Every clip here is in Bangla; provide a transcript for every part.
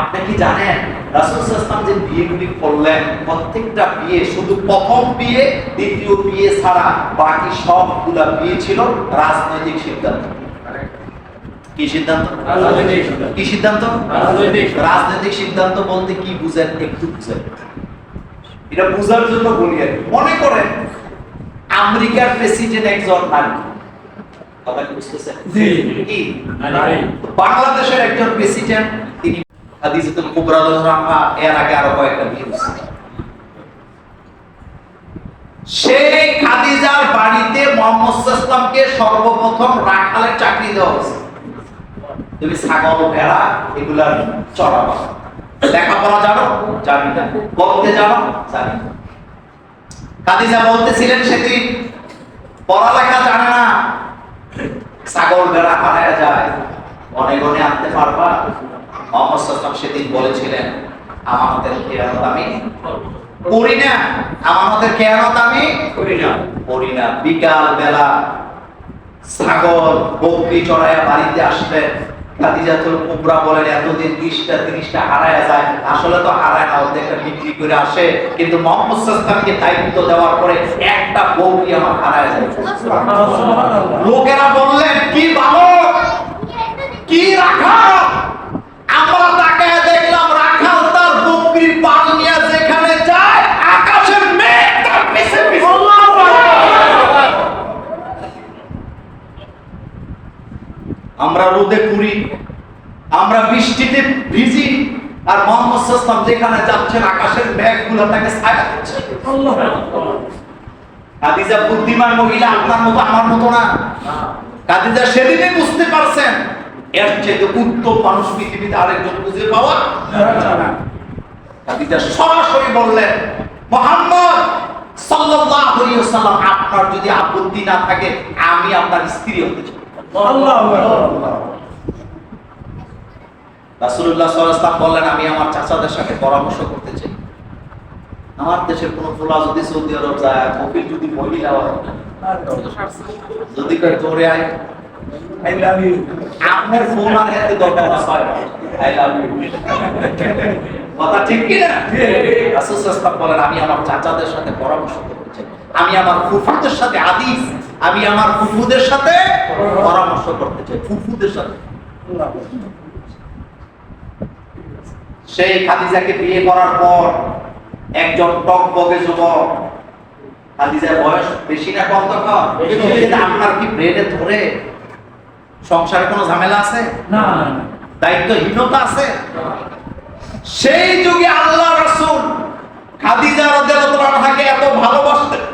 আপনি কি জানেন রাসূল সাল্লাল্লাহু আলাইহি ওয়াসাল্লাম যে বিয়েগুলি করলেন, প্রত্যেকটা বিয়ে, শুধু প্রথম বিয়ে দ্বিতীয় বিয়ে ছাড়া বাকি সবগুলা বিয়ে ছিল রাজনৈতিক সিদ্ধান্ত। কি সিদ্ধান্ত? কি সিদ্ধান্ত? রাজনৈতিক সিদ্ধান্ত বলতে কি বুঝেন একটু বুঝেন, এটা বুঝার জন্য বলি। মনে করেন আমেরিকার প্রেসিডেন্ট একজন নারী, কথা কি বুঝতেছেন? কি নারী? বাংলাদেশের একজন প্রেসিডেন্ট, তিনি হাদিজাতুল কুবরা রাহা, এর আগে আরো কয়েকটা বিয়ে হয়েছে। সেই খাদিজার বাড়িতে মুহাম্মদ সাল্লাল্লাহু আলাইহি ওয়াসাল্লামকে সর্বপ্রথম রাখালের চাকরি দেওয়া হয়েছে। তুমি ছাগল ভেড়া এগুলা চড়াবা, লেখাপড়া জানো? জানি না। বলতে জানো? জানি না। খাদিজা বলতেছিলেন সেদিন পড়ালেখা জানে না, ছাগল ভেড়া হারায় যায়, অনেক অনেক আনতে পারবা? মুহাম্মদ সাল্লাল্লাহু আলাইহি ওয়াসাল্লাম সেদিন বলেছিলেন আমানতের খেয়ানত আমি করি না, আমানতের খেয়ানত আমি করি না। বিকাল বেলা ছাগল বকরি চড়াইয়া বাড়িতে আসলেন। খাদিজাতুল কুবরা বলেন এতদিন 20টা 30টা হারায় যায়, আসলে তো হারায় না, ওদের একটা বিক্রি করে আসে, কিন্তু মুহাম্মদ সাল্লাল্লাহু আলাইহি ওয়াসাল্লামকে দায়িত্ব দেওয়ার পরে একটা বকরি আমার হারায় যায়। লোকেরা বললেন কি বালক, কি রাখাল? আমরা তাকায় দেখলাম রাখাল তার বকরির পাল নিয়ে যেখানে যায় আকাশের মেঘ তার পিছে পিছে। আমরা রোদে পুরি, আমরা বৃষ্টিতে ভিজি, আর মুহাম্মদ সাল্লাল্লাহু আলাইহি ওয়াসাল্লাম যেখানে যাচ্ছেন আকাশের মেঘগুলো তাকে ছায়া দিচ্ছে। খাদিজা বুদ্ধিমান মহিলা, আপনার মতো আমার মতো না। খাদিজা সেদিনে বুঝতে পারছেন এর চেয়ে উত্তম মানুষ পৃথিবীতে আরেকজন খুঁজে পাওয়া যায় না। খাদিজা সরাসরি বললেন মুহাম্মদ সাল্লাল্লাহু আলাইহি ওয়াসাল্লাম, আপনার যদি আপত্তি না থাকে আমি আপনার স্ত্রী হতে চাই। রাসূলুল্লাহ সাল্লাল্লাহু আলাইহি ওয়াসাল্লাম বললেন আমি আমার চাচাদের সাথে পরামর্শ করতে চাই। আমার দেশের কোন ফুলা যদি সৌদি আরব যায়, কপিল যদি মহিলা হয়, যদি কয় তোরে আই আই লাভ ইউ, আপনার ফোন আর হাতে দরকার হয় আই লাভ ইউ, কথা ঠিক কি না? রাসূল সাল্লাল্লাহু আলাইহি ওয়াসাল্লাম বলেন আমি আমার চাচাদের সাথে পরামর্শ করতে চাই, আমি আমার ফুফুদের সাথে হাদিস, আমি আমার ফুফুদের সাথে পরামর্শ করতে চাই, ফুফুদের সাথে। সেই খাদিজাকে বিয়ে করার পর একজন টকবগে যুবক, খাদিজার বয়স বেশি না কম? তখন আপনার কি ব্রেডে ধরে সংসারে কোনো ঝামেলা আছে? না। দায়িত্বহীনতা আছে? সেই যুগে আল্লাহ রাসূল খাদিজা রাদিয়াল্লাহু আনহাকে এত ভালোবাসতেন,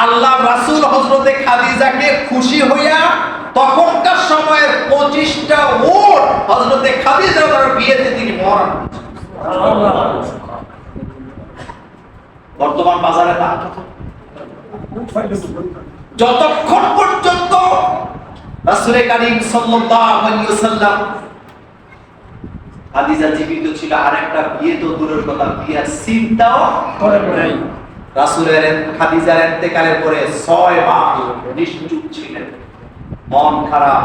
আল্লাহ রাসূল হযরতে খাদিজাকে খুশি হইয়া তখনকার সময়ের 25টা উট হযরতে খাদিজা তার বিয়েতে তিনি মহর দিয়েছেন। বর্তমান বাজারে দাম যতক্ষণ পর্যন্ত রাসূল কারীম সাল্লাল্লাহু আলাইহি ওয়াসাল্লাম খাদিজা জীবিত ছিল, আরেকটা বিয়ে তো দূরের কথা, বিয়ের চিন্তাও করে নাই। রাসূলের খাদিজার ইন্তেকালের পরে 6 মাস নিশ্চুপ ছিলেন, মন খারাপ।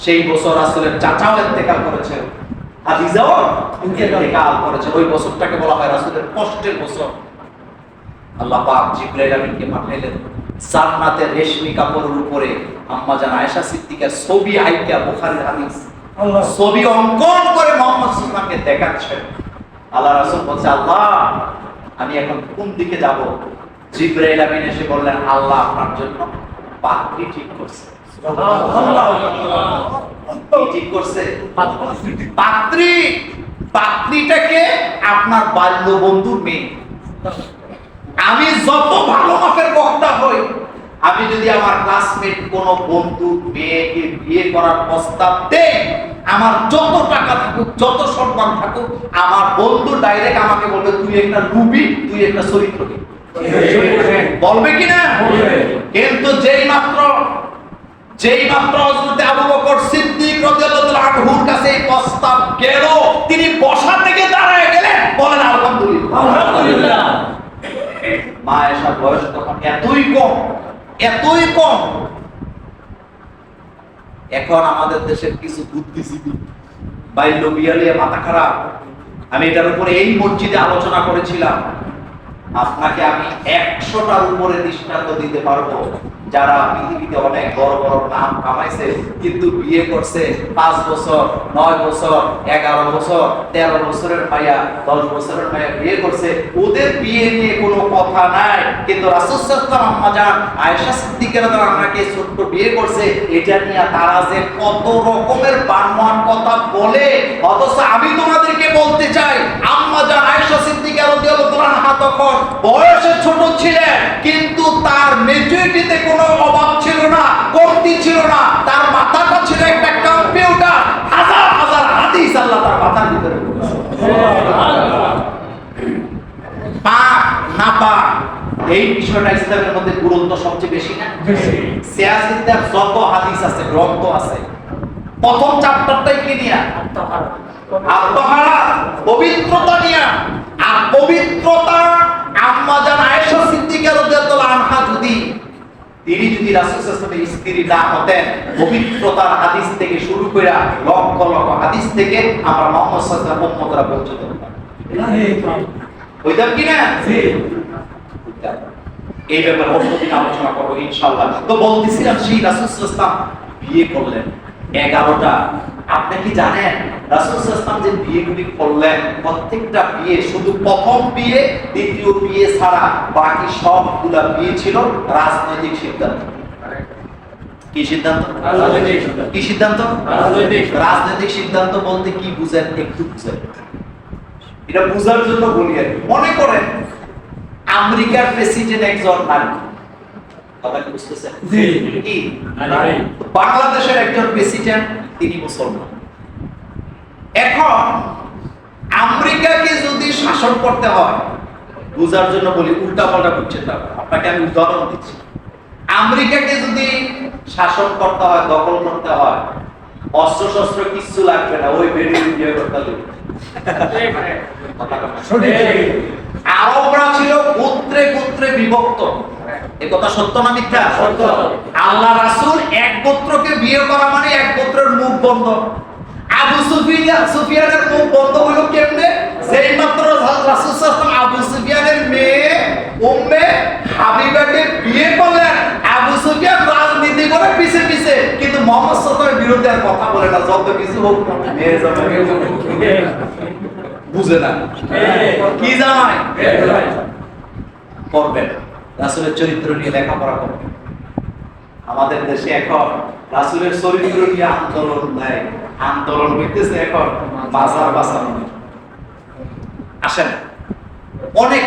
সেই বছর রাসূলের চাচাও ইন্তেকাল করেছেন, খাদিজাও ইন্তেকাল করেছে। ওই বছরটাকে বলা হয় রাসূলের কষ্টের বছর। আল্লাহ পাক জিবরাইল আমিনকে পাঠাইলেন জান্নাতের রেশমি কাপড়ের উপরে আম্মা জান আয়েশা সিদ্দিকার ছবি আইকা, বুখারীর হাদিস, ছবি অঙ্কন করে মুহাম্মদ সাল্লাল্লাহু আলাইহি ওয়াসাল্লামকে দেখাচ্ছেন। আল্লাহ রাসূল বলছে আল্লাহ আমি এখন কোন দিকে যাব? জিবরাইল আমিন এসে বললেন আল্লাহ আপনার জন্য পাত্রী ঠিক করছে। সুবহানাল্লাহ, ঠিক করছে পাত্রী। পাত্রীটাকে আপনার বাল্য বন্ধুর মেয়ে। আমি যত ভালো মাপের বক্তা হই, আমি যদি আমার ক্লাসমেট কোন বন্ধু মেয়েকে বিয়ে করার প্রস্তাব দেই, আমার যত টাকা থাকুক, যত সম্মান থাকুক, আমার বন্ধু ডাইরেক্ট আমাকে বলবে তুই একটা রুবি, তুই একটা চরিত্রহীন। বলবে কি না? কিন্তু যেই মাত্র হযরত আবু বকর সিদ্দিক রাদিয়াল্লাহু আনহুর কাছে এই প্রস্তাব গেল, তিনি বসা থেকে দাঁড়ায় গেলেন, বলেন আলহামদুলিল্লাহ। আলহামদুলিল্লাহ। মা আয়েশার বয়স তখন এতই কম। এখন আমাদের দেশের কিছু বুদ্ধিজীবী বাল্য বিয়ে নিয়ে মাথা খারাপ, আমি এটার উপরে এই মসজিদে আলোচনা করেছিলাম। আপনাকে আমি 100টার উপরে দৃষ্টান্ত দিতে পারবো যারা পৃথিবীতে অনেক বড় বড় নাম কামাইছে, কিন্তু বিয়ে করছে 5 বছর, 9 বছর, 11 বছর, 13 বছরের মাইয়া, 10 বছরের মাইয়া বিয়ে করছে। ওদের বিয়ে নিয়ে কোনো কথা নাই, কিন্তু রাসূল সাল্লাল্লাহু আলাইহি ওয়াসাল্লাম আম্মা জান আয়েশা সিদ্দিকা রাদিয়াল্লাহু আনহাকে ছোট্ট বিয়ে করছে, এটা নিয়ে তারা যে কত রকমের বানোয়াট কথা বলে। অথচ আমি তোমাদেরকে বলতে চাই, আম্মা জান আয়েশা সিদ্দিকা রাদিয়াল্লাহু আনহা তখন বয়সে ছোট ছিলেন, কিন্তু তার মেচুরিটিতে কোনো অভাব ছিল না, কমতি ছিল না। তার মাথাটা ছিল একটা কম্পিউটার, হাজার হাজার হাদিস আল্লাহ তার মাথার ভিতরে রেখেছে। পাক না পাক এই বিষয়টা ইসলামের মধ্যে গুরুত্ব সবচেয়ে বেশি না? বেশি। সিয়াসিতে যত হাদিস আছে, গ্রন্থ আছে, প্রথম চ্যাপ্টারটাই কি নিয়া? আত্মহারা, পবিত্রতা নিয়া। আর পবিত্রতা আম্মা জান আয়েশা সিদ্দিকা রাদিয়াল্লাহু আনহা তিনি যদি রাসূল সাল্লাল্লাহু আলাইহি ওয়াসাল্লামের স্ত্রী না হতেন, পবিত্রতার হাদিস থেকে শুরু করে লক্ষ লক্ষ হাদিস থেকে আমরা মুহাম্মদ সাল্লাল্লাহু আলাইহি ওয়াসাল্লাম উম্মতরা পৌঁছতে পারতাম। ওইটা কি না? জি। এই ব্যাপারে অন্যদিন আলোচনা করব ইনশাআল্লাহ। তো বলতেছিলাম সেই রাসূল সাল্লাল্লাহু আলাইহি ওয়াসাল্লাম বিয়ে করলেন 11টা। আপনি কি জানেন রাসূল সাল্লাল্লাহু আলাইহি ওয়াসাল্লাম যে বিয়েগুলি করলেন, প্রত্যেকটা বিয়ে, শুধু প্রথম বিয়ে দ্বিতীয় বিয়ে ছাড়া বাকি সবগুলা বিয়ে ছিল রাজনৈতিক সিদ্ধান্ত। কি সিদ্ধান্ত? রাজনৈতিক সিদ্ধান্ত। কি সিদ্ধান্ত? রাজনৈতিক সিদ্ধান্ত বলতে কি বুঝেন একটু বুঝেন, এটা বুঝার জন্য বলি আর কি। মনে করেন আমেরিকার প্রেসিডেন্ট একজন নারী, কথা কি বুঝতেছেন? জি। কি নারী? বাংলাদেশের একজন প্রেসিডেন্ট, তিনি মুসলমান। এখন আমেরিকাকে যদি শাসন করতে হয়, বুঝার জন্য বলি, উল্টা পাল্টা বুঝছেন না, আপনাকে আমি উদাহরণ দিচ্ছি। আমেরিকাকে যদি শাসন করতে হয়, দখল করতে হয়, অস্ত্র শস্ত্র কিছু লাগবে না, ওই বেড়ে বিয়ে করতে হবে। আরবরা ছিল গোত্রে গোত্রে বিভক্ত, এ কথা সত্য না মিথ্যা? সত্য। আল্লাহ রাসূল এক গোত্রকে বিয়ে করা মানে এক গোত্রের মুখ বন্ধ। আবু সুফিয়ানের মুখ বন্ধ হলো কেমনে? যেই মাত্র রাসূল সাল্লাল্লাহু আলাইহি ওয়াসাল্লাম আবু সুফিয়ানের মেয়ে উম্মে হাবিবাকে বিয়ে করলেন, আবু সুফিয়ান রাজনীতি করে পিছে পিছে, কিন্তু মুহাম্মদ সাল্লাল্লাহু আলাইহি ওয়াসাল্লামের বিরুদ্ধে আর কথা বলে না। যত কিছু হোক মেয়ে জামাই বুঝে না কি জামাই করবেন, রাসূলের চরিত্র নিয়ে লেখাপড়া করবেন। আমাদের দেশে এখন রাসূলের চরিত্র নিয়ে আন্দোলন নাই, আন্দোলন হইতেছে এখন মাজার বাঁচানো। আসেন অনেক